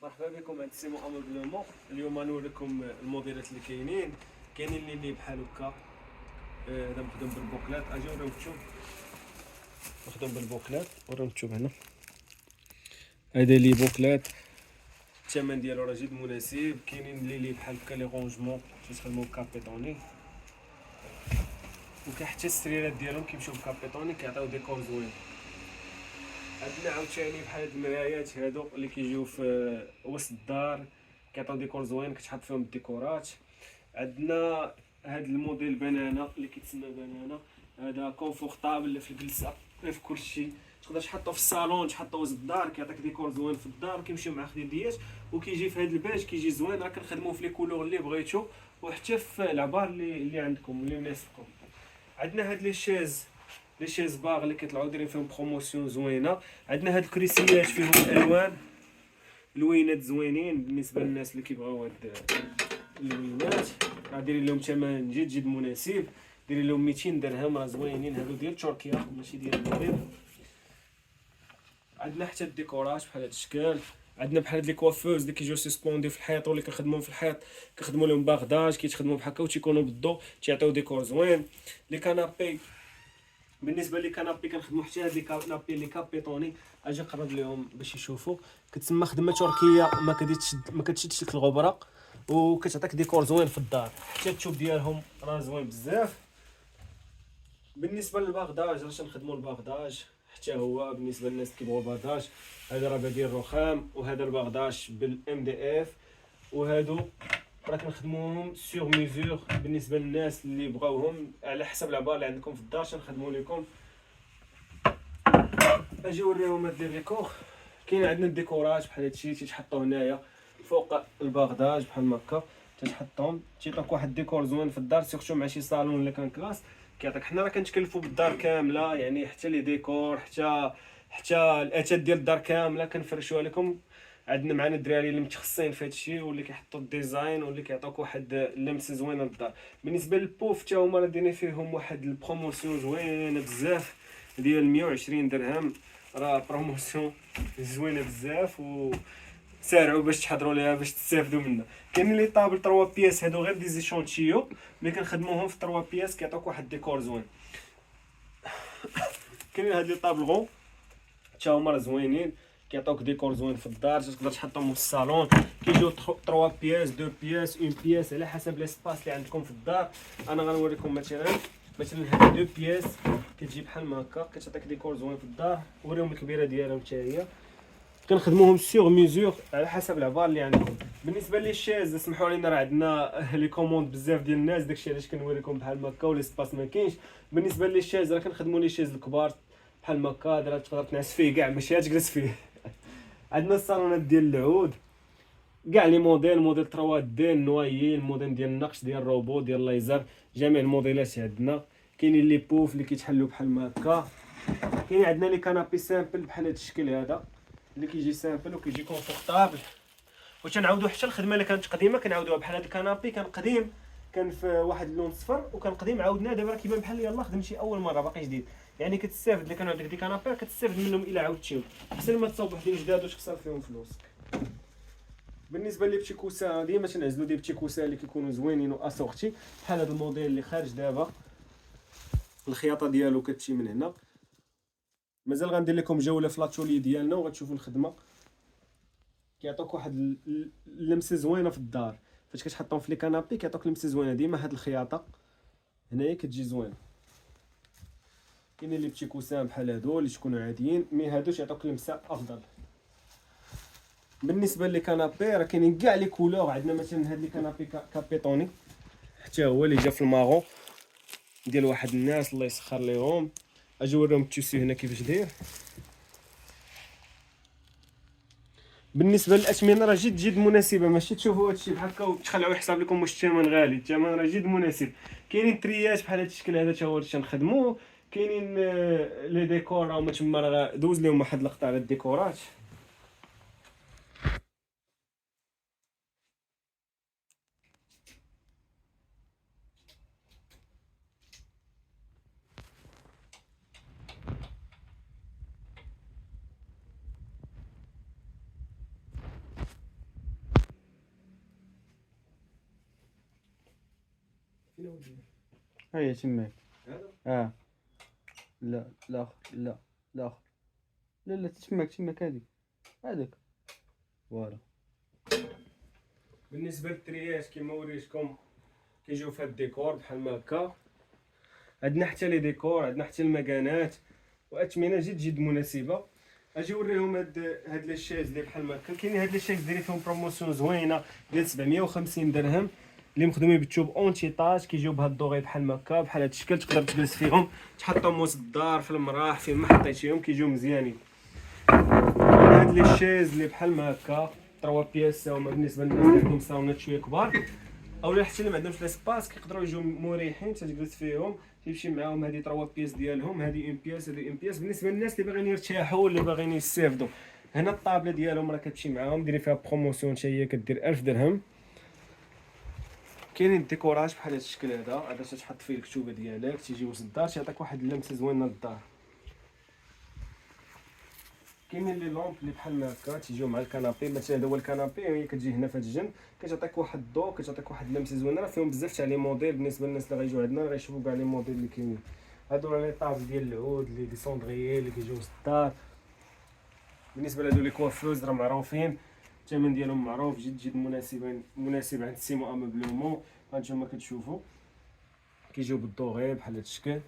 مرحبا بكم عند سيمو اموبلومون. اليوم غنوريكم الموديلات اللي كاينين اللي بحال هكا. هذا مخدوم بالبوكلات، اجي وراهم تشوف مخدوم بالبوكلات وراهم تشوف هنا. هذا لي بوكلات الثمن ديالو راه جد مناسب. كاينين اللي بحال هكا لي رونجمون تيستخدموا بكابيطوني، وكاين حتى السريرات ديالهم كيمشيو بكابيطوني كيعطيو ديكور زوين. عندنا عاوتاني بحال هاد المرايات هادو اللي كيجيو في وسط الدار كيعطيو ديكور زوين كتحط فيهم الديكورات. عندنا هاد الموديل بنانا اللي كيتسمى بنانا، هذا كونفورطابل في الجلسه في كلشي. تقدر تحطو في الصالون، تحطو وسط الدار كيعطيك ديكور زوين في الدار، كيمشيو مع خديديات وكيجي في هاد الباج كيجي زوين. راه كنخدمو في لي كولور اللي بغيتو وحتى في العبار اللي عندكم اللي يناسبكم. عندنا هاد لي شيز باغ اللي كيطلعوا دايرين فيهم بروموسيون زوينه. عندنا هاد الكريسيات فيهم الوان لوينات زوينين بالنسبه للناس اللي كيبغيو هاد اللوينات. راه دايرين لهم ثمن جد مناسب، دايرين لهم 200 درهم. راه زوينين هادو ديال تركيا ماشي ديال المغرب. عندنا حتى الديكورات بحال هاد الشكل. عندنا بحال هاد لي كوافوز اللي كيجيو سيسبوندي في الحيط واللي كنخدموهم في الحيط، كنخدموا لهم باغداج كيتخدموا بحال هكا وتيكونوا بالضو تيعطيو ديكور زوين. لي كانابي، بالنسبه لي كانابي كنخدموا حتى هاد لي كانابي لي كابيطوني. اجي نقرب لهم باش يشوفوا. كتسمى خدمه تركيه، ما كتشدش لك الغبره وكتعطيك ديكور زوين في الدار. حتى التوب ديالهم راه زوين بزاف. بالنسبه للباغداج راه تنخدموا الباغداج حتى هو بالنسبه للناس كيبغوا الباغداج. هذا راه بديل رخام، وهذا الباغداج بالام دي اف، وهادو راه كنخدموهم سور ميزور بالنسبه للناس اللي بغاوهم على حسب العبار اللي عندكم في الدار تنخدموا لكم. اجي نوريهم هاد لي ديكور. كاين عندنا الديكورات بحال هادشي تيتحطوا هنايا فوق الباغداج بحال هكا، تتحطهم تيعطيك واحد الديكور زوين في الدار، سيرتو مع شي صالون اللي كان كلاس كيعطيك. حنا راه كنتكلفوا بالدار كامله، يعني حتى لي ديكور حتى الاثاث ديال الدار كامله كنفرشوها لكم. عندنا معنا الدراري اللي متخصصين في هادشي واللي كيحطوا الديزاين واللي كيعطوك واحد اللمسه زوينه للدار. بالنسبه للبوف حتى هما راه دايرين فيهم واحد البروموسيون زوينه بزاف ديال 120 درهم. راه بروموسيون زوينه بزاف وسارعوا باش تحضروا ليها باش تستافدوا منها. كاينين لي طابل 3 بياس هادو غير دي زيشونتيو ملي كنخدموهم في 3 بياس كيعطوك واحد ديكور زوين. كاينين هاد لي طابل غون حتى هما راه زوينين كيعطوك ديكور زوين في الدار، تقدر تحطهم في الصالون. كيجيو 3 بياس 2 بياس 1 بياس على حسب ليسباس اللي عندكم في الدار. انا غنوريكم مثلا هاد 2 بياس كتجي بحال هكا كتعطيك ديكور زوين في الدار. وريهم الكبيره ديالهم حتى هي كنخدموهم سيغ ميزور على حسب العبار اللي عندكم. بالنسبه لي الشاز اسمحوا لينا راه عندنا لي كوموند بزاف ديال الناس، داكشي علاش كنوريكم بحال هكا ولي سباس ما كاينش. بالنسبه لي الشاز راه كنخدموا لي شاز الكبار بحال هكا، راه تقدر تنعس فيه كاع ماشي تجلس فيه. عندنا الصالونات ديال العود كاع لي موديل 3 دي نوايي، الموديل ديال النقش ديال الروبو ديال الليزر، جميع الموديلات عندنا. كاينين لي بوف اللي كيتحلوا بحال هكا. كاين عندنا لي كانابي سامبل بحال هذا الشكل هذا اللي كيجي سامبل وكيجي كونفورطابل. وتنعاودوا حتى الخدمه اللي كانت قديمه كنعاودوها. بحال هذا الكانابي كان قديم كان في واحد اللون صفر وكان قديم، عاودناه دابا كيبان بحال يلاه خدم شي اول مره باقي جديد. يعني كتستافد اللي كانوا عندك دي كانابي كتستافد منهم الا عاودتيهم، احسن ما تصاوب وحدين جداد وتخسر فيهم فلوس. بالنسبه لي بتي كوسا ديما تنعزلوا دي بتي كوسا اللي كيكونوا زوينين واسورتي بحال هذا الموديل اللي خارج دابا. الخياطه ديالو كتمشي من هنا. مازال غندير لكم جوله في لاتولي ديالنا وغتشوفوا الخدمه. كيعطوك واحد اللمسه زوينه في الدار فاش كتحطهم في لي كانابي كيعطوك لمسه زوينه. ديما هاد الخياطه هنايا كتجي زوينه. كاينين لي بتي كوسان بحال هادو اللي تكونوا عاديين، مي هادو يعطوك لمسه افضل. بالنسبه لي كانابي راه كاينين كاع لي كولور. عندنا مثلا هاد لي كانابي كابيطوني حتى هو اللي جا في المارون ديال واحد الناس الله يسخر ليهم. اجي نوريهم التيسي هنا كيفاش داير. بالنسبه للاثمنه راه جد مناسبه، ماشي تشوفوا هادشي بحال هكا وتخلعوا حساب لكم واش الثمن غالي. الثمن راه جد مناسب. كاينين تريات بحال هاد الشكل هذا تا هو اللي تنخدموه. كاينين لي ديكور راهما تما، راه دوز لهم واحد اللقطه على الديكورات. ها هي تماك هذا لا الاخر لا الاخر لا تماك هذاك فوالا. بالنسبه للتريات كما وريتكم كيجيو في هاد الديكور بحال ما هكا. عندنا حتى لي ديكور، عندنا حتى المكانات واثمنه جد مناسبه. اجي نوريهم هاد لي شيز اللي بحال ما هكا. كاينين هاد لي شيز دايرين فيهم بروموسيون زوينه ديال 750 درهم اللي مخدومين بالتوب اونتيطاج، كيجيو بهاد الدوغي بحال ما هكا بحال هاد الشكل، تقدر تجلس فيهم تحطهم موس الدار في المراح فين ما حطيتيهم كيجيو مزيانين. هاد لي شيز اللي بحال ما هكا 3 بياس هما بالنسبه للناس اللي عندهم صالونات شويه كبار اولا حتى اللي ما عندهمش لاسباس كيقدروا يجيو مريحين تجلس فيهم، تيمشي معاهم هذه 3 بياس ديالهم، هذه 1 بياس هذه 1 بياس. بالنسبه للناس اللي باغيين يرتاحوا اللي باغيين يستافدوا هنا الطابله ديالهم راه كتمشي معاهم ديري فيها بروموسيون حتى هي كدير 1000 درهم. كاينين الديكوراج بحال هذا الشكل هذا تتحط فيه الكتوبه ديالك تيجي وسط الدار تيعطيك واحد اللمسه زوينه للدار. كاينين لي لومب اللي بحال هكا تيجيو مع الكنابي، مثلا هذا هو الكنابي هي كتجي هنا في هذا الجنب كتعطيك واحد الضوء كتعطيك واحد اللمسه زوينه. راه فيهم بزاف تاع لي موديل بالنسبه للناس اللي غيجيو عندنا غيشوفوا كاع لي موديل اللي كاينين. هادو راه لي طابل ديال العود اللي دي سوندريي اللي كيجيو وسط الدار. بالنسبه لهادو لي كوافوز راه معروفين الثمن ديالهم معروف جد مناسب عند سيمو امبلومون. هانتوما كتشوفوا كيجيو بالضوغي بحال هذا الشكل،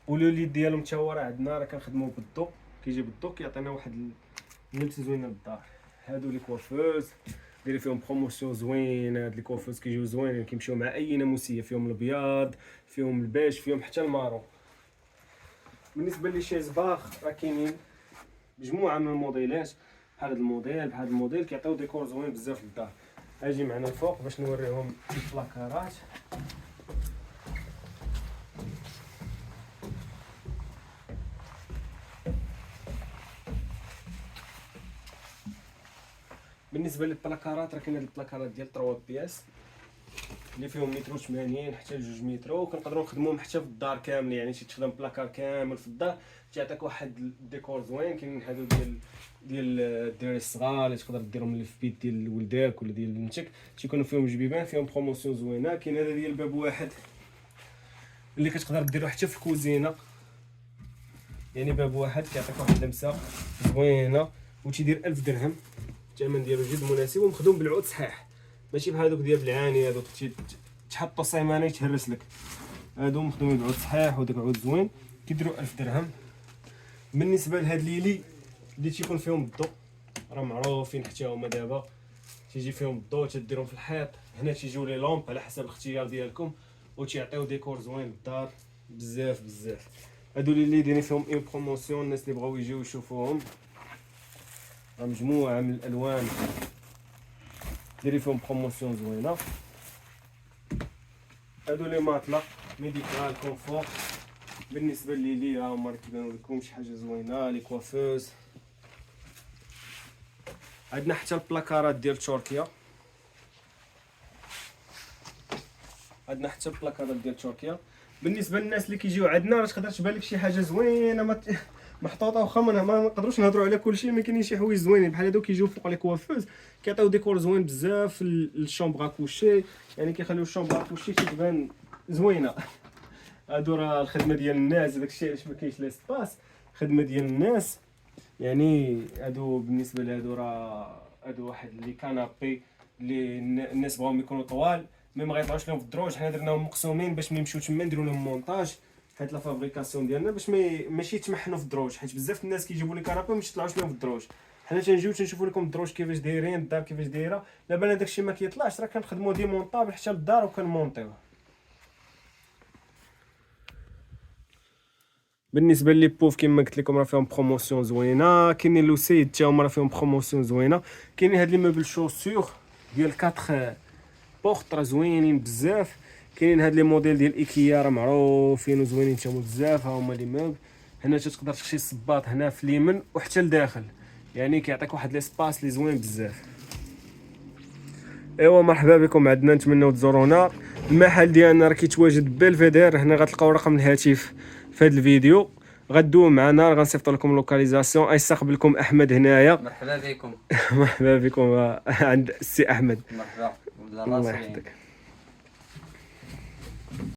ولو ليد ديالهم حتى هو راه عندنا راه كنخدموا بالضوء كيجي بالضوء كيعطينا واحد اللمسه زوينه للدار. هادو لي كوافوز ديري فيهم بروموسيون زوينه. هاد لي كوافوز كيجيو زوينين كيمشيو مع اي ناموسيه، فيهم الابيض فيهم البيج فيهم حتى المارون. بالنسبه لي شيز باخ راه كاينين مجموعه من الموديلات بحال هاد الموديل بحال هاد الموديل كيعطيو ديكور زوين بزاف للدار. اجي معنا الفوق باش نوريهم البلاكارات. بالنسبه للبلاكارات راه كاين هاد البلاكارات ديال 3 بياس اللي فيهم متر و80 حتى ل 2 متر، وكنقدروا نخدموهم حتى في الدار كامل. يعني شي تخدم بلاكار كامل في الدار تعطيك واحد الديكور زوين. كاينين هادو ديال الدراري الصغار اللي تقدر ديرهم اللي في بيت ديال ولدك ولا ديال بنتك تيكونوا فيهم جبيبان فيهم بروموسيون زوينه. كاين هذا ديال باب واحد اللي كتقدر ديرو حتى في الكوزينه، يعني باب واحد كيعطيك واحد اللمسه زوينه وتيدير 1000 درهم. الثمن ديالو جد مناسب ومخدوم بالعود صحيح ماشي بهذوك ديال العاني هذوك تحطو سيمانه يتهرس لك. هادو مخدومين بالعود صحيح وداك العود زوين كيديروا 1000 درهم. بالنسبه لهاد ليلي اللي تيكون فيهم الضوء راه معروفين حتى هما دابا تيجي فيهم الضوء تديرهم في الحيط. هنا تيجيو لي لومب على حسب الاختيار ديالكم وتيعطيو ديكور زوين للدار بزاف. هادو اللي دايرين فيهم اون بروموسيون الناس اللي بغاو يجيو يشوفوهم راه مجموعه من الالوان دايرين فيهم بروموسيون زوينه. هادو لي ماطلا ميديكال كونفور بالنسبه لي ها هما كيبانوا لكم شي حاجه زوينه. لي كوافوز عندنا حتى البلاكارات ديال تركيا، بالنسبه للناس اللي كيجيو عندنا راه تقدر تبان لك شي حاجه زوينه محطوطه واخا ما نقدروش نهضروا على كلشي، ما كاينين شي حوايج زوينين بحال هادو كيجيو فوق لي كوافوز كيعطيو ديكور زوين بزاف للشومبر كوشي، يعني كيخليو الشومبر كوشي تبان زوينه. هادو راه الخدمه ديال الناس داكشي علاش ما كاينش لاسباس خدمه ديال الناس. يعني هادو بالنسبه لهادو راه هادو واحد لي كانابي اللي الناس بغاهم يكونوا طوال مي ما غيطلعوش لهم في الدروج. حنا درناهم مقسومين باش ملي نمشيو تما نديرو لهم مونتاج حيت لا فابريكاسيون ديالنا باش ماشي يتمحنوا في الدروج، حيت بزاف الناس كيجيبوا لي كانابي ما يطلعوش لهم في الدروج. حنا تنجيو تنشوفوا لكم الدروج كيفاش دايرين الدار كيفاش دايره. لا بان داكشي ما كيطلعش راه كنخدموا ديمونطابل حتى للدار وكنمونطيوه. بالنسبه لي بوف كما قلت لكم راه فيهم بروموسيون زوينه. كاينين لو سيد حتى هما راه فيهم بروموسيون زوينه. كاينين هاد لي موبل شوسور ديال 4 بورط راه زوينين بزاف. كاينين هاد لي موديل ديال ايكيا راه معروفين وزوينين حتى هما بزاف. ها هما لي موبل هنا تقدر تخشي الصباط هنا في اليمين وحتى لداخل، يعني كيعطيك واحد ليسباس لي زوين بزاف. ايوا مرحبا بكم عندنا، نتمنوا تزورونا. المحل ديالنا راه كيتواجد ببلفيدير، هنا غتلقاو رقم الهاتف في هذا الفيديو. غدوه معنا غنصيفطوا لكم لوكاليزاسيون. يستقبلكم احمد هنايا. مرحبا بكم. مرحبا بكم عند السي احمد. مرحبا. الله يحفظك.